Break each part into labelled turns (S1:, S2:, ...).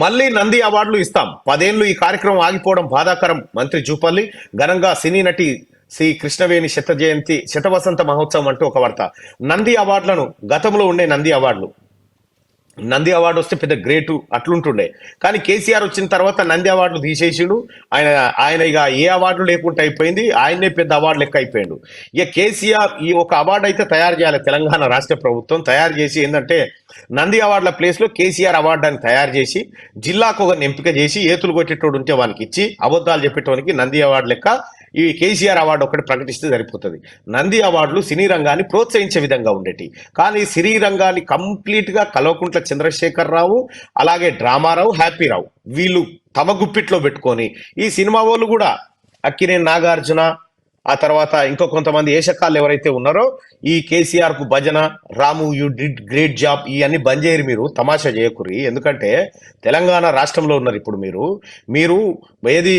S1: మళ్ళీ నంది అవార్డులు ఇస్తాం. 10 ఏళ్లు ఈ కార్యక్రమం ఆగిపోవడం బాధాకరం. మంత్రి జూపల్లి. ఘనంగా సినీ నటి శ్రీ కృష్ణవేణి శతవసంత మహోత్సవం అంటూ ఒక వార్త. నంది అవార్డులను గతంలో ఉండే నంది అవార్డు వస్తే పెద్ద గ్రేటు అట్లుంటుండే. కానీ కేసీఆర్ వచ్చిన తర్వాత నంది అవార్డులు తీసేసిండు. ఆయన ఆయన ఇక ఏ అవార్డులు లేకుండా అయిపోయింది. ఆయనే పెద్ద అవార్డు లెక్క అయిపోయాడు. ఇక కేసీఆర్ ఈ ఒక అవార్డు అయితే తయారు చేయాలి. తెలంగాణ రాష్ట్ర ప్రభుత్వం తయారు చేసి ఏంటంటే నంది అవార్డుల ప్లేస్లో కేసీఆర్ అవార్డు అని తయారు చేసి జిల్లాకు ఒక ఎంపిక చేసి ఏతులు కొట్టేటోడు ఉంటే వానికి ఇచ్చి అబద్ధాలు చెప్పేటోనికి నంది అవార్డు లెక్క ఈ కేసీఆర్ అవార్డు ఒకటి ప్రకటిస్తే సరిపోతుంది. నంది అవార్డులు సినీ రంగాన్ని ప్రోత్సహించే విధంగా ఉండేటి. కానీ సినీ రంగాన్ని కంప్లీట్గా కల్వకుంట్ల చంద్రశేఖరరావు, అలాగే డ్రామారావు, హ్యాపీరావు వీళ్ళు తమ గుప్పిట్లో పెట్టుకొని ఈ సినిమా వాళ్ళు కూడా అక్కినేని నాగార్జున, ఆ తర్వాత ఇంకో కొంతమంది ఏషకాళ్ళు ఎవరైతే ఉన్నారో ఈ కేసీఆర్ కు భజన, రాము యూ డిడ్ గ్రేట్ జాబ్ ఇవన్నీ బంద్ చేయరు. మీరు తమాషా చేయకురి. ఎందుకంటే తెలంగాణ రాష్ట్రంలో ఉన్నారు ఇప్పుడు మీరు ఏది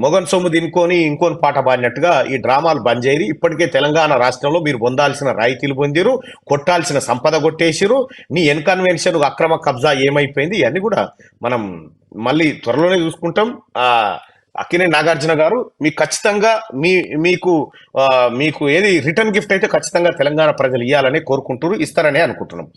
S1: మొగన్ సొమ్ము తినుకొని ఇంకోని పాట పాడినట్టుగా ఈ డ్రామాలు బంద్ చేయరు. ఇప్పటికే తెలంగాణ రాష్ట్రంలో మీరు పొందాల్సిన రాయితీలు పొందిరు, కొట్టాల్సిన సంపద కొట్టేసిరు. నీ ఎన్కన్వెన్షన్ అక్రమ కబ్జా ఏమైపోయింది ఇవన్నీ కూడా మనం మళ్ళీ త్వరలోనే చూసుకుంటాం. అక్కినేని నాగార్జున గారు మీకు ఖచ్చితంగా మీకు ఏది రిటర్న్ గిఫ్ట్ అయితే ఖచ్చితంగా తెలంగాణ ప్రజలు ఇవ్వాలని కోరుకుంటూ ఇస్తారని అనుకుంటున్నాం.